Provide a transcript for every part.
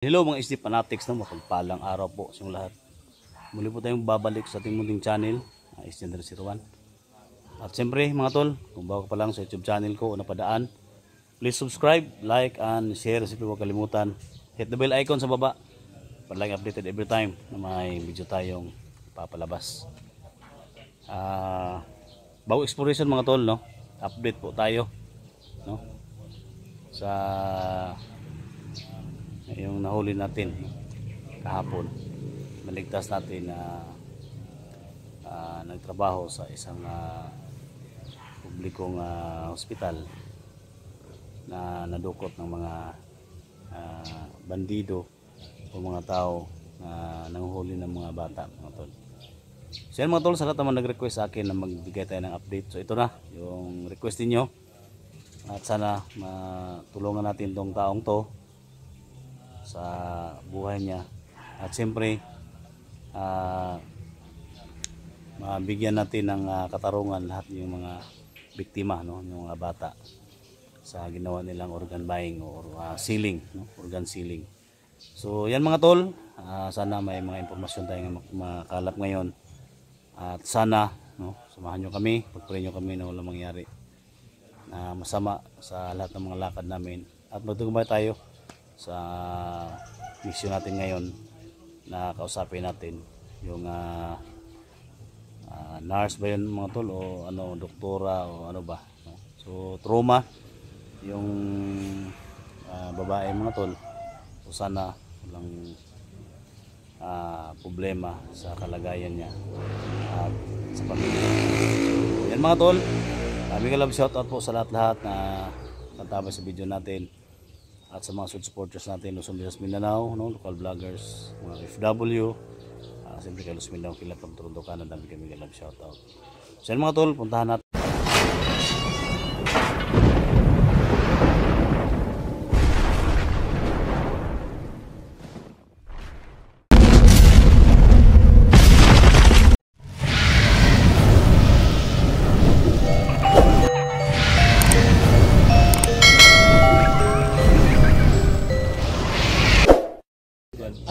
Hello mga SD Fanatics, no? Mapagpalang araw po sa inyong lahat. Muli po tayong babalik sa ating munting channel, SD01. At siyempre mga tol, kung bago pa lang sa YouTube channel ko o napadaan, please subscribe, like, and share. Siyempre huwag kalimutan, hit the bell icon sa baba para lang updated every time na may video tayong papalabas. Bago exploration mga tol, no? Update po tayo, no? Sa yung nahuli natin kahapon, naligtas natin na nagtrabaho sa isang publikong hospital na nadukot ng mga bandido o mga tao na nanguhuli ng mga bata mga tol. So yan mga tol, sa lahat naman nag-request sa akin na magbigay tayo ng update. So ito na yung request niyo at sana matulungan natin tong taong to sa buhay niya at siyempre mabigyan natin ng katarungan lahat yung mga biktima, no? Yung mga bata sa ginawa nilang organ buying or sealing, no? Organ sealing. So yan mga tol, sana may mga impormasyon tayong makalap ngayon at sana, no, samahan nyo kami, pagpray nyo kami na walang mangyari na masama sa lahat ng mga lakad namin at magtugmay tayo sa mission natin ngayon na kausapin natin yung nurse ba yun mga tol o ano, doktora o ano ba, no? So trauma yung babae mga tol, so sana walang problema sa kalagayan niya at sa pamilya. So, yan mga tol, big love shoutout po sa lahat-lahat na natabay sa video natin at sa mga supporters natin, Luzon, Visayas, Mindanao, no? Local vloggers, mga FW, siyempre kay Luzon, Mindanao, Kilat, Toronto, Canada, bigyan love shoutout. So yan mga tol, puntahan natin.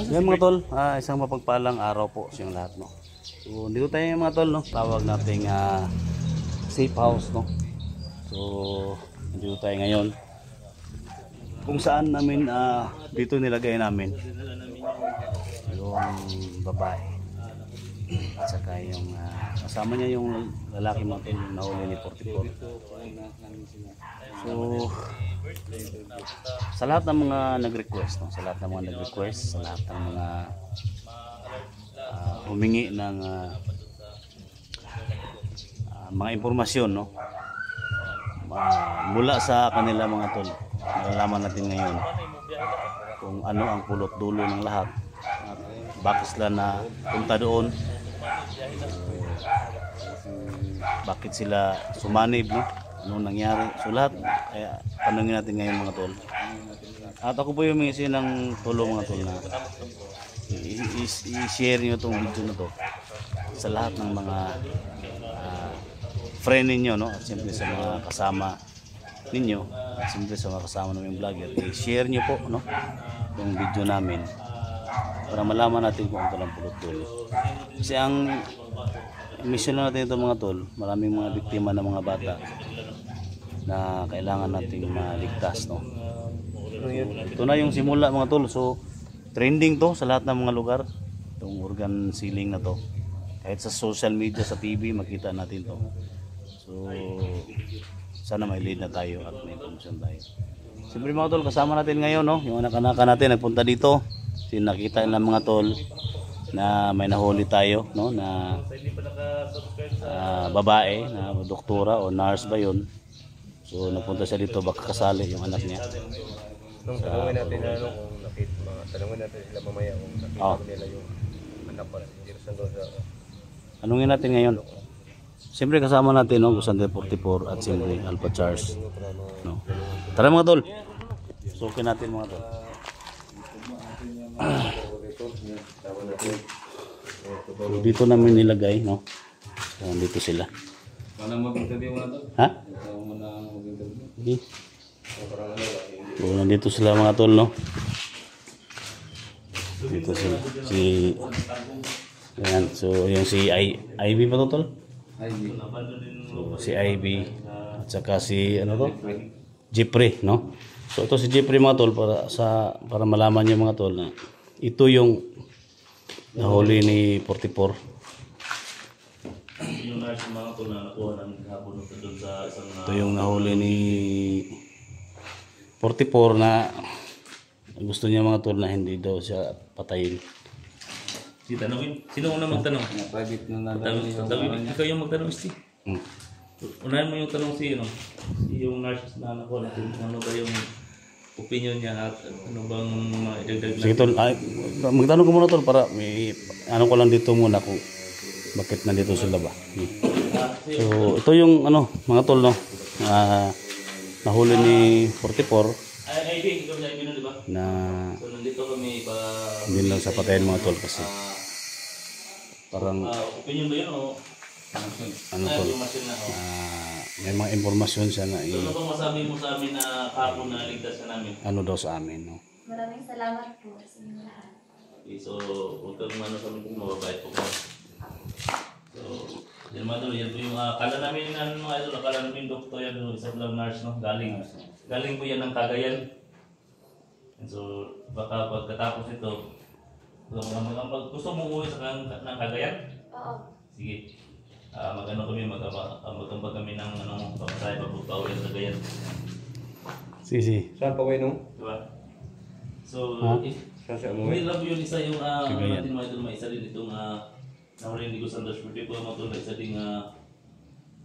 Yan mga tol, isang mapagpalang araw po sa inyong lahat, no. So dito tayo mga tol, no, tawag nating safe house, no. So dito tayo ngayon kung saan namin dito nilagay namin yung babae at saka yung kasama niya yung lalaki natin na huli ni 44. So sa lahat ng mga nag-request, no? Sa lahat ng mga nag-request, sa lahat ng mga humingi ng mga impormasyon, no? Mula sa kanila mga tol, malalaman natin ngayon kung ano ang pulot dulo ng lahat at bakit sila na punta doon, bakit sila sumanib, no? Anong nangyari. So lahat kaya tanungin natin ngayon mga tol. At ako po yung humingi ng tulong mga tol na i-share nyo itong video na to sa lahat ng mga friend ninyo, no? At siyempre sa mga kasama ninyo at siyempre sa mga kasama ng vlogger, i-share nyo po, no, yung video namin para malaman natin kung ano lang pulot dulo. Kasi ang mission natin ito mga tol, maraming mga biktima ng mga bata na kailangan nating maligtas, no. So, ito na yung simula mga tol. So trending to sa lahat ng mga lugar, itong organ sealing na to. Kahit sa social media, sa TV, makita natin to. So sana may lead na tayo at may information tayo. Siyempre mga tol, kasama natin ngayon, no, yung anak-anak natin nagpunta dito. Nakita ng mga tol na may nahuli tayo, no, na babae na doktora o nurse ba yun. So napunta siya dito, baka kasali yung anak niya. Tanungin natin kung nakita, tanungin natin sila mamaya kung nakita nila yung anak pa. Tanungin natin ngayon. Siyempre kasama natin, no, Gusante 44 at siyempre Alpha Charles, no. Tara mga tol, sukin natin mga tol. Dito namin nilagay, no. So, dito sila. Ha? So, nandito sila mga tol, no. Dito si ayan, so yung si Ivy ba to, tol? So si Ivy at saka si ano to? Jeffrey, no? So ito si Jeffrey mga tol para malaman niyo mga tol na ito yung nahuli ni 44. Yung nurse mga tol na nakuha ng hapon doon sa isang Ito yung nahuli ni 44 na gusto niya mga tol na hindi daw siya patayin. si tanongin. Sino una magtanong? Private na Tanongin, ikaw yung magtanong, Steve. Hmm. Unahin mo yung tanong si yung nurse na nakuha natin. Ano ba yung opinion niya at ano bang maidagdag Sige tol, magtanong ko muna tol para may ano ko lang dito muna kung bakit nandito sila ba. So ito yung ano mga tol no. Nahuli ni 44 Ay, ikaw na yung di ba? na So nandito kami pa hindi lang sa patayin mga tol kasi parang opinion ba yun o ano tol yung machine na may mga impormasyon siya na So ano bang masabi mo sa amin na kahapon na ligtas ka namin? ano daw sa amin no. Maraming salamat po sa inyo lahat. Okay, so huwag kang ano sa amin kung mababait po ko. So yan mga tol, yan po yung akala namin mga idol, akala namin doktor yan, isang lang nurse no, galing po yan ng Cagayan. And so baka pagkatapos ito, gusto mo umuwi sa ng Cagayan? Oo. Sige. Magano kami, magambag kami ng pamasahe pagpapauwi sa Cagayan. Sige. Saan pa kayo nung? Diba? So, Saan siya umuwi? may love yun isa yung Cagayan. natin mga idol, may isa din itong nahuli ni Santos Puti po mga tol, isa ding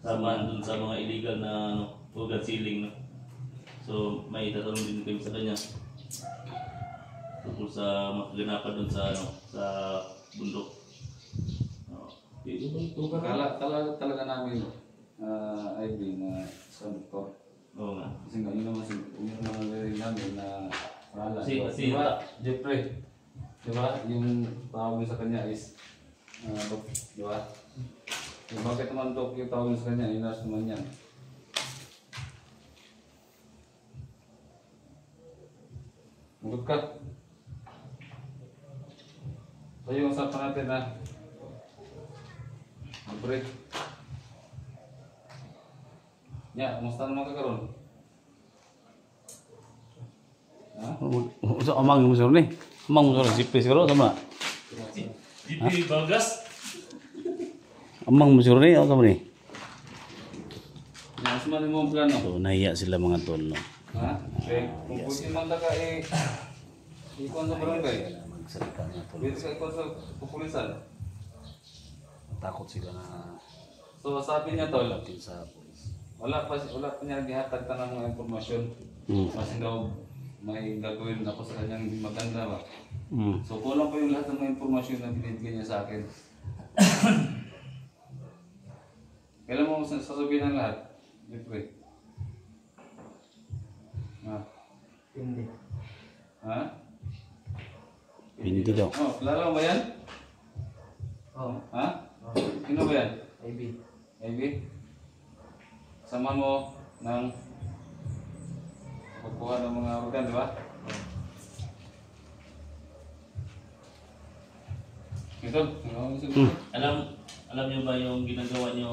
samaan dun sa mga illegal na organ sealing. No? So, may tatanong din kami sa kanya tungkol sa makaganapan dun sa sa bundok. Talaga namin ID na sa doktor. Oo nga. Kasi nga yun naman rin namin na wala. Kasi Diba, Jeffrey? Diba, yung tawag sa kanya is Dok, diba? Bakit naman Dok yung tawag sa kanya, inas naman yan. Magot ka. So yung usapan natin na break. Ya, kumusta naman ka karon? Ha? So amang mo ni. Amang mo si Jeffrey siguro sama. GP Bagas? Amang mo ni o sama ni. Ya, sumali mo ang plano. So nahiya sila mga tol no. Ha? Okay. Kung pwede man ka ikon sa barangay. Magsalita na tol. Pwede ka ikon sa pupulisan. Takot sila na So sabi niya tol, natin sa pulis. wala pa niya gihatag ta ng mga impormasyon. Kasi daw may gagawin ako sa kanyang hindi maganda ba. So kulang pa yung lahat ng mga impormasyon na binibigay niya sa akin. Kailan mo sasabihin ang lahat? Jeffrey? Ha? Hindi. Ha? Hindi daw. Oh, kilala mo ba yan? Oo. Ha? Sino ba yan? IB. Ivy? Sama mo ng pagkuha ng mga organ, di ba? Ito, Alam niyo ba yung ginagawa niyo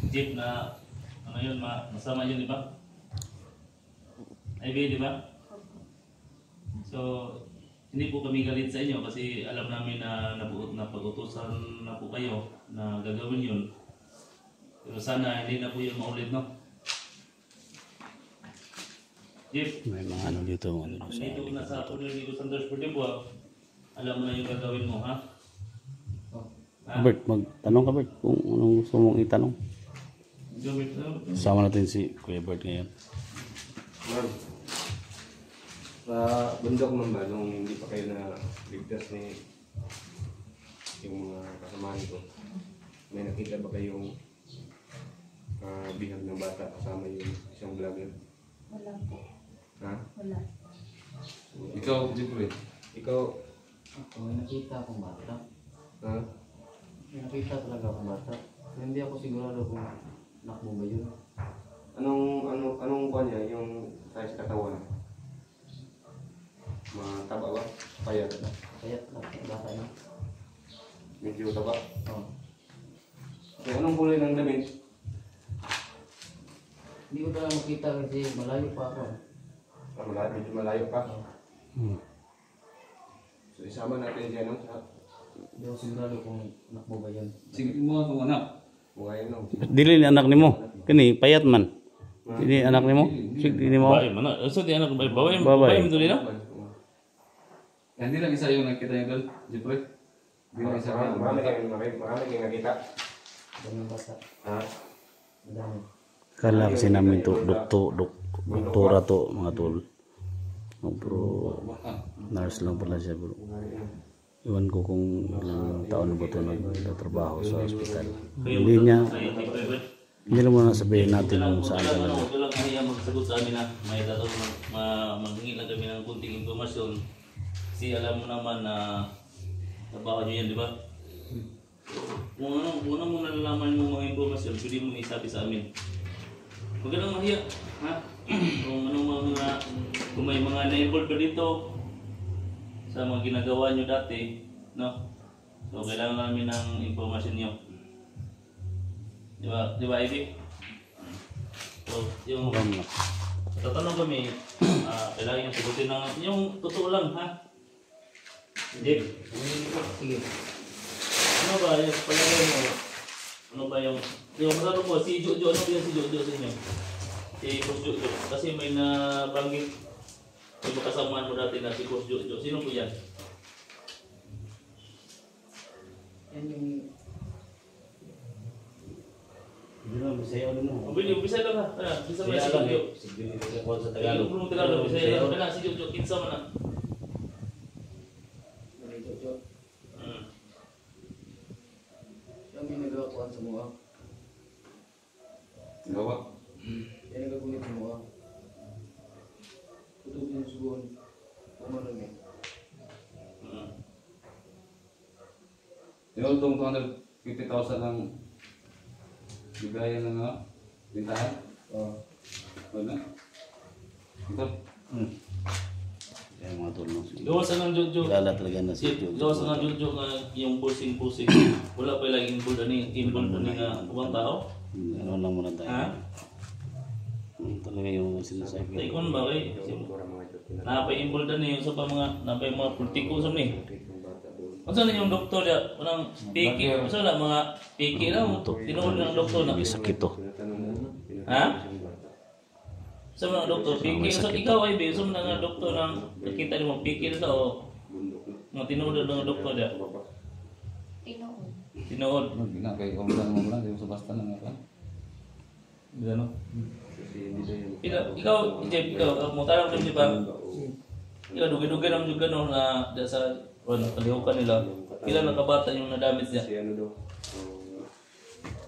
Jeep na yun, masama yun, di ba? IB, di ba? So, hindi po kami galit sa inyo kasi alam namin na napag-utusan na po kayo na gagawin yun. Pero sana hindi na po yun maulit, no? Jeep, May mga ano dito mga tol. dito na sa puno ni Santos Portibo, alam mo na yung gagawin mo, ha? Ha? Bert, magtanong ka Bert kung anong gusto mong itanong. Gamit na. Sama natin si Kuya Bert ngayon. Ma'am, sa bundok man ba, nung hindi pa kayo na ligtas ni yung mga kasamahan ko, may nakita ba kayong bihag ng bata kasama yung isang vlogger? Wala po. Ha? Wala. ikaw, Jeffrey. Ikaw, Ako may nakita akong bata. ha? May nakita talaga akong bata. Pero hindi ako sigurado kung anak mo ba yun. Anong kuha niya, yung size katawan? Mataba ba? Payat. Kaya bata na. Medyo taba. Oh. Okay, anong kulay ng damit? Hindi ko na makita kasi malayo pa ako. Medyo malayo pa. Hmm. So isama natin siya no? Sa Hindi ako sigurado kung anak mo ba yun. Sige mo itong anak. mga yun no? Dili ni anak nimo. Kini payat man. Dili anak nimo. Sige dili mo. Babae man. So di anak babae. Babae. Babae mo na. Hindi lang isa yung nakita niya doon, Jeffrey. Hindi lang isa ka. Marami kayong nakita. Ganang bata. Ha? Madami. Kala kasi namin to doktora to mga tol. Bro, nurse lang pala siya bro. Iwan ko kung ilang taon ba ito nagtatrabaho sa ospital. Hindi naman nasabihin natin kung saan Wala talaga. lang kaya magsagot sa amin na may tatanong maghingi lang kami ng kunting informasyon. Kasi alam mo naman na trabaho nyo yan, di ba? Kung ano mo nalalaman mo mga informasyon, pwede mo isabi sa amin. Huwag ka lang mahiya, ha? Kung may mga na-involve ka dito sa mga ginagawa nyo dati, no? So, kailangan namin ng informasyon nyo. Di ba? Di ba, Ivy? So, yung tatanong kami, kailangan yung sagutin ng yung totoo lang, ha? Jeff, Sige. ano ba yung palagay mo? Ano ba yung matanong ko, si Jojo, ano ba yung si Jojo sa inyo? Si Boss Jojo, kasi may nabanggit yung kasamaan mo dati na si Boss Jojo. Sino po yan? Yan yung... Hindi naman, Bisaya ulit mo. Umpisa lang ha. Bisa mo na si Jojo. Sa Tagalog. Tagalog, Bisaya lang. Kaya si Jojo, kinsa mo na. Jojo. Siya may nagawa ko sa mga. Gawa. Yan ang gagawin sa mga. Tutog yung sugon. Pumanong yan. Yung itong 250,000 ng bigayan ng bintahan. Wala. Ito. Kaya mga tol, no? Gawasan ng Jojo. Kilala talaga na si Jojo. Gawasan ng Jojo nga yung pusing-pusing. Wala pa lang involved nga ubang tao. Ano lang muna tayo. Ha? Talaga yung sinasabi. Taikon ba kay? Napay-involved na yung sa mga politiko sa ni. Ano na yung doktor ya? Anong piki? Ano na mga piki na? Tinuod ng doktor na. May sakit to. Ha? Sa mga doktor, piki. So ikaw ay sa mga doktor ng nakita mo piki na o mga tinuod ng doktor ya? Tinoon. Tinuod. Hindi na, kay umulan mo lang, di mo sa basta na nga. Gano? Ikaw, Jeff, mo tarang din di ba? Ikaw, dugi-dugi naman yung gano'n na sa kalihukan nila. Ilan nakabata yung nadamit niya? Si ano daw?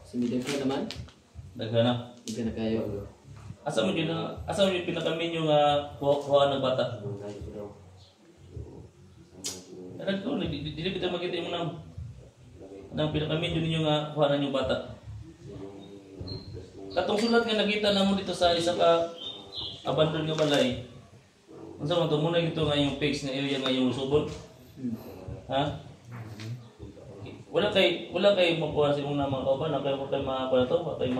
Sumidang ka naman? Daghan na. Hindi ka na kayo. Asa mo yung pinakaminyo nga kuha ng bata? Ano ko, dili kita makita yung nang pinakaminyo ninyo nga kuha na yung bata. Katong sulat nga nakita na mo dito sa isa ka abandon nga balay. Ang sa mga muna ito nga yung page na area nga yung subon. Ha? Wala kay makuha sa mga kauban, na kayo makakuha na to, kay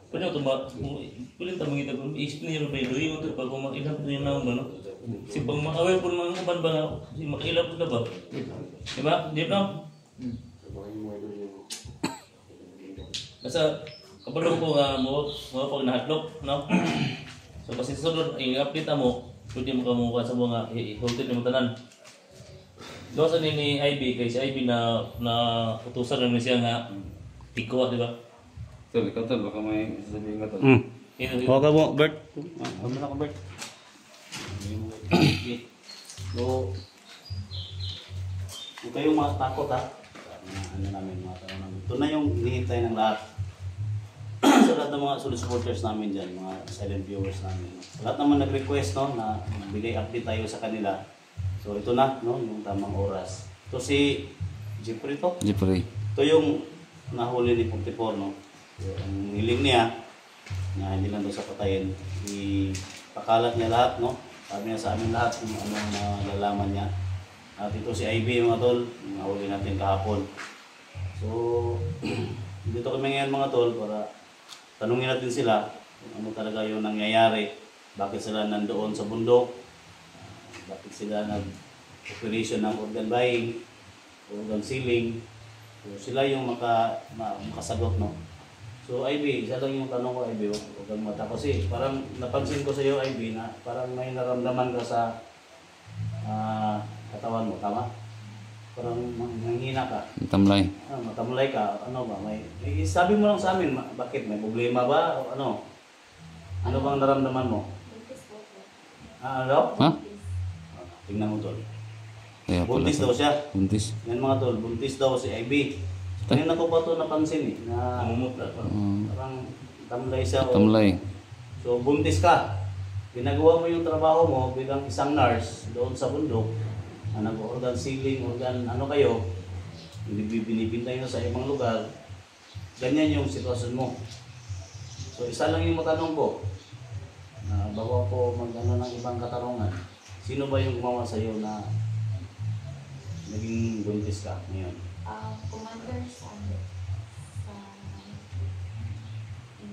pwede ito pwede ito mangita kung i-explain yung may doy ito pag makilap ito yung naman no? Kasi pag makawin po mga uban ba nga, makilap ito ba? Diba? Di ba? Basta kapalong ko nga mo pag nahatlok, no? So kasi sa sunod, i-update mo, pwede mo kamukuha sa mga i-hotel yung tanan. Doon sa ni IB, kay si IB na utusan namin siya nga ikaw, di ba? Tol, ikaw tol, baka may sasabihin ka tol. Huwag ka mo, Bert. Huwag mo na ka, Bert. So, huwag kayong matakot ha. Ano namin, mga tanong namin. Ito na yung hinihintay ng lahat. Sa lahat ng mga solid supporters namin dyan, mga silent viewers namin. Lahat naman nag-request no, na magbigay update tayo sa kanila. So ito na, no, yung tamang oras. Ito si Jeffrey to. Jeffrey. Ito yung nahuli ni 44, no. So, ang hiling niya, na hindi lang daw sa patayin, ipakalat niya lahat, no, Sabi niya sa amin lahat kung anong nalalaman niya. At ito si IB mga tol, nahuli natin kahapon. So, dito kami ngayon mga tol para tanungin natin sila kung ano talaga yung nangyayari. Bakit sila nandoon sa bundok? Bakit sila nag-operation ng organ buying, organ sealing? So, sila yung makasagot, no? So, IB, isa lang yung tanong ko, IB, huwag kang mata. Kasi parang napansin ko sa iyo, IB, na parang may naramdaman ka sa katawan mo, tama? Parang manghina ka. Tamlay. Matamlay ka, ano ba? Sabi mo lang sa amin, bakit? May problema ba? O ano? Ano bang naramdaman mo? Buntis po po. Ano? Ha? Tingnan mo tol. Kaya pala. Buntis daw siya. Buntis. Yan mga tol, buntis daw si IB. Ngayon ako pa ito napansin na Mumutla pa. parang tamlay siya. Tamlay. So buntis ka. Ginagawa mo yung trabaho mo bilang isang nurse doon sa bundok. Nag-organ sealing, organ ano kayo. Binibintay nyo sa ibang lugar. Ganyan yung sitwasyon mo. So isa lang yung matanong ko. Bago ako mag-ano ng ibang katarungan. Sino ba yung gumawa sa iyo na naging buntis ka ngayon? Commander sa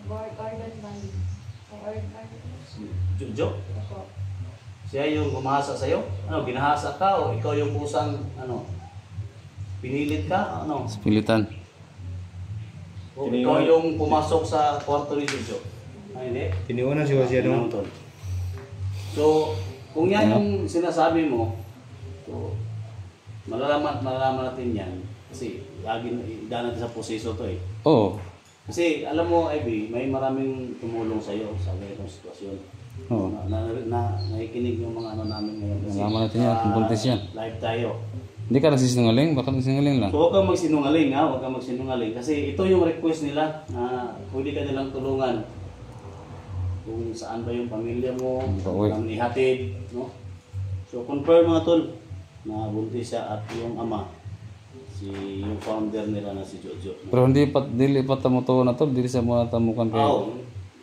Gordon Valley. Sa Gordon Valley. Si Jojo? Opo. Siya yung gumahasa sa iyo? Ano, ginahasa ka o ikaw yung kusang ano? Pinilit ka? Ano? Pilitan. O ikaw yung pumasok sa kwarto ni Jojo? Ay, hindi. Tiniwan na siya Ano, tol? So, kung yan yung sinasabi mo, so, malalaman natin yan. Kasi, lagi idaan natin sa proseso to eh. Oo. Kasi, alam mo, Ivy, may maraming tumulong sa iyo sa ganitong sitwasyon. Oo. Nakikinig yung mga ano namin ngayon. Kasi, Nalaman natin yan, kung buntis yan. Live tayo. Hindi ka nagsisinungaling? Baka nagsisinungaling lang. So, huwag kang magsinungaling ha, huwag kang magsinungaling. Kasi ito yung request nila na pwede ka nilang tulungan. Kung saan ba yung pamilya mo, Pauwi. kung ihatid, no? So, confirm mga tol na buntis siya at yung ama, yung founder nila na si Jojo. Pero hindi dili pa tamo to na to, dili sa mga tamukan kay.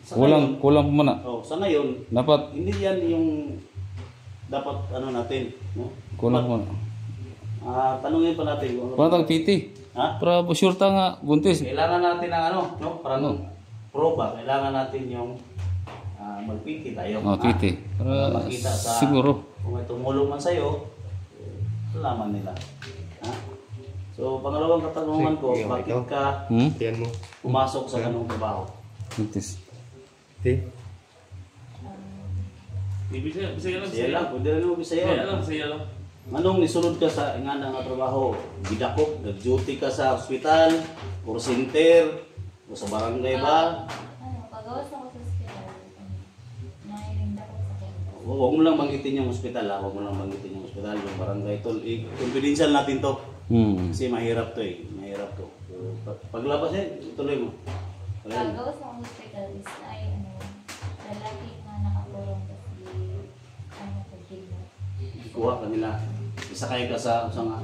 Sa Kulang pa man. sa ngayon, Dapat hindi yan yung dapat ano natin, no? kulang pa. Tanungin pa natin kung Kulang tang titi. ha? Para sure ta nga buntis. Kailangan natin ng ano, no? Parang proba, kailangan natin yung magpiti tayo. Oh, titi. Para makita sa siguro. kung may tumulong man sa'yo, salaman nila. Ha? So, pangalawang katanungan ko, Sige, bakit ikaw. ka Tiyan mo. pumasok sa ganung trabaho? Buntis. Bisaya lang, Saya lang, pwede rin mo bisaya. Bisaya lang. Anong nisunod ka sa nga nga trabaho? Gidakop, nag-duty ka sa ospital, or center, o sa barangay ba? Pagawas ako sa hospital. Nairing ako sa kento. Huwag mo lang banggitin yung ospital ha, huwag mo lang banggitin yung ospital, yung barangay tol. Confidential natin to. Kasi mahirap to eh, mahirap to. So, paglabas ituloy mo. Pagawas ako sa hospital is ay lalaki na nakakulong kasi pagkilo. Kuha ka nila. Isakay ka sa nga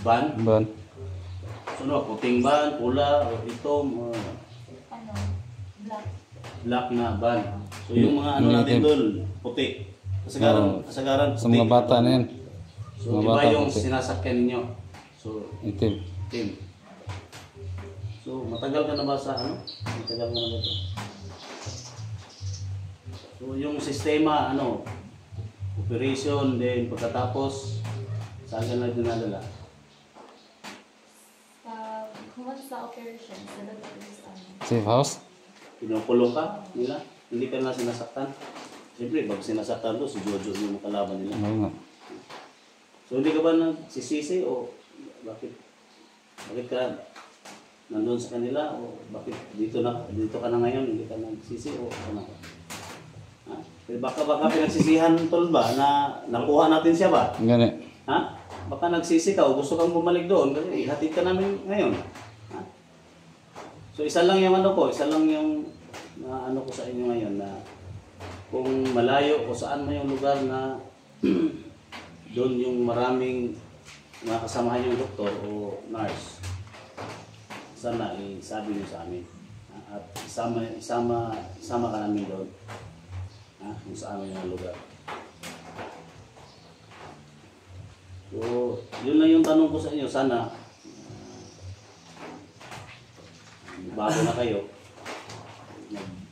Ban, van. Ban. So, puting van, pula, o itom, o black. black na van. So yung mga ano natin doon, puti. Kasagaran Sa puti. mga bata na yan. So mga iba bata yung puti. sinasakyan ninyo. So, Itim. team. So matagal ka na ba sa ano? Matagal ka na ba ito? So yung sistema, ano, operation, then pagkatapos, saan ka na dinadala? Once sa operation, sa doctor's Safe house? Pinukulong ka nila? Hindi ka na sinasaktan? Siyempre, pag sinasaktan to, si Jojo yung kalaban nila. Oo nga. So hindi ka ba nagsisisi o bakit ka nandun sa kanila o bakit dito ka na ngayon, hindi ka nagsisi o ano? Ha? Baka pinagsisihan tol ba na nakuha natin siya ba? Gani. Ha? Baka nagsisi ka o gusto kang bumalik doon kasi ihatid ka namin ngayon. Ha? So isa lang yung ano ko, isa lang yung ano ko sa inyo ngayon na kung malayo o saan man yung lugar na doon yung maraming mga kasamahan yung doktor o nurse, sana isabi niyo sa amin at isama ka namin doon. kung saan yung lugar. So, yun lang yung tanong ko sa inyo. Sana bago na kayo,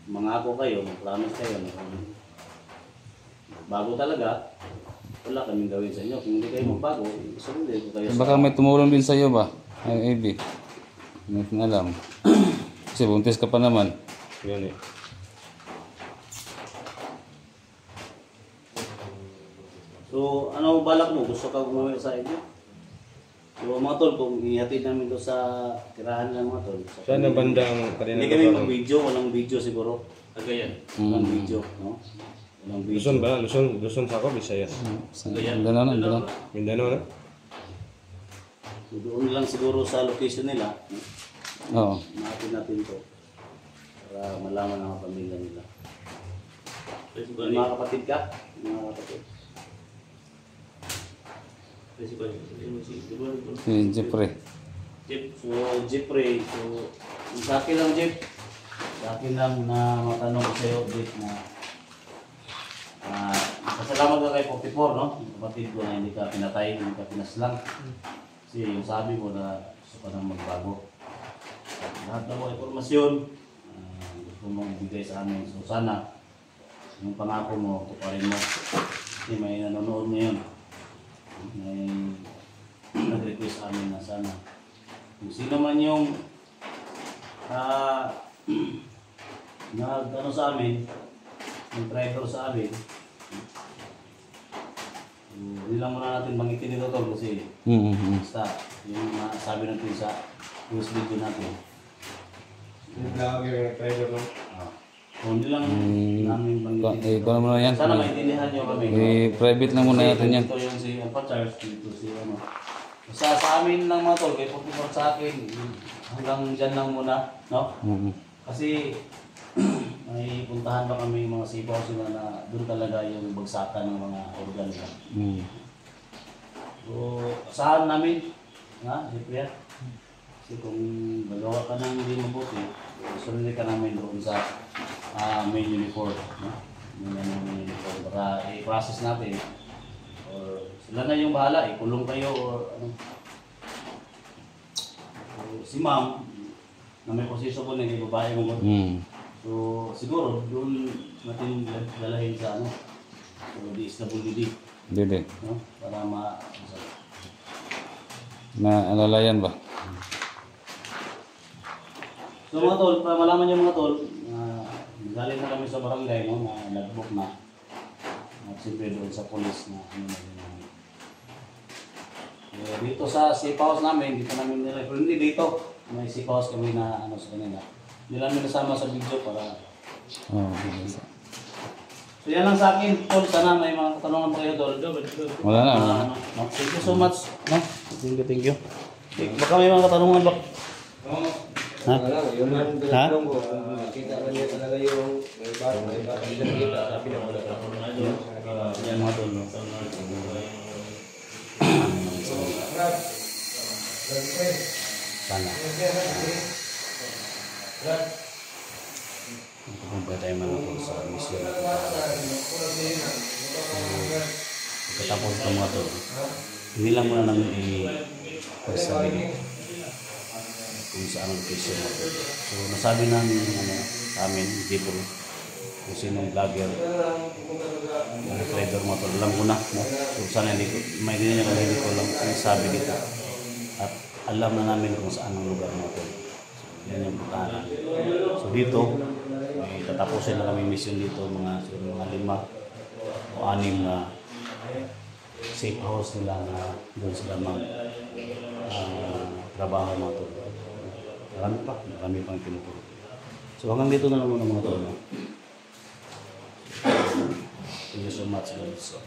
mangako kayo, mag-promise kayo na kung bago talaga, wala kaming gawin sa inyo. Kung hindi kayo magbago, sundin ko kayo Baka may tumulong din sa iyo ba? Ay, AB. Hindi ko alam. Kasi buntis ka pa naman. Yun eh. So, ano balak mo? Gusto ka umuwi sa inyo? So, mga tol, kung ihatid namin doon sa tirahan ng mga tol. Saan ang bandang kanina? Hindi kami mag-video, walang video siguro. Cagayan. Walang video, no? Walang video. Luzon ba? Luzon sa ako, Visayas. Ganun. Mindanao na? So, doon lang siguro sa location nila. Oo. Natin natin to. Para malaman ang pamilya nila. Principal. May mga kapatid ka? Mga kapatid. Principal. Si Jeffrey. Jeep. So, Jeffrey, so, yung sa akin lang, Jeff. Sa akin lang na matanong ko sa'yo, Jeff, na pasalamat ka kay 44, no? Yung kapatid ko na hindi ka pinatay, hindi ka pinaslang. Kasi yung sabi mo na gusto ka nang magbago. Lahat ng mga informasyon, gusto mong ibigay sa amin. So, sana, yung pangako mo, tuparin mo. Kasi may nanonood ngayon. May nag-request sa amin na sana kung sino man yung nag-ano sa amin, yung driver sa amin, hindi lang muna natin bangitin ito to kasi basta yung sabi natin sa news video natin. Vlogger, driver no? Kung hindi lang namin bangitin. Ikaw naman yan. Sana maintindihan nyo kami. I-private lang muna natin yan. Ito yung si Charles, dito si ano. Sa amin lang mga tol, kay Pupipor sa akin, hanggang dyan lang muna, no? Kasi may puntahan pa kami mga sipaw sila na doon talaga yung bagsakan ng mga organ nila. So, saan namin, Jeffrey? Kasi kung gagawa ka ng hindi mabuti, sunod ka namin doon sa main uniform, no? Main uniform, para i-process natin. Or sila na yung bahala, ikulong kayo or ano. So, si ma'am, na may posisyon ko na yung babae mo. So, siguro, doon natin dalahin sa ano, so, DSWD, Dili. no? Para Naalalayan ba? So mga tol, para malaman nyo mga tol, galing na kami sa barangay, no, na nag-book na. At siyempre doon sa police na ano na yun. Dito sa safe house namin, dito namin nila, pero hindi dito. May safe house kami na ano sa kanila. Hindi namin nasama sa video para... Oo. So yan lang sa akin, tol. Sana may mga katanungan pa kayo, tol. Wala na. No? Thank you so much. No? Thank you. Baka may mga katanungan ba? Ha? Yun lang Ha? tinatawag ko. Nakita na niya talaga yung may bata hindi nakita. Sabi na wala ka. Yan mga tol. No? Sana. Magpupunta tayo mga tol sa mission natin. Pagkatapos ito mga tol, hindi lang muna namin i-pagsabi kung saan ang location natin. So nasabi namin ano, sa amin, Jibro, kung sinong vlogger, mga trader mo ito, alam ko na. No? So sana hindi ko, may ganyan kami hindi ko lang sabi dito. At alam na namin kung saan ang lugar mo ito. So yan yung puntahan. So dito, may tatapusin na kami mission dito, mga 5 o 6 na safe house nila na doon sila mag trabaho mga tol. Marami pang tinuturo. So hanggang dito na lang muna mga tol. Thank you so much guys.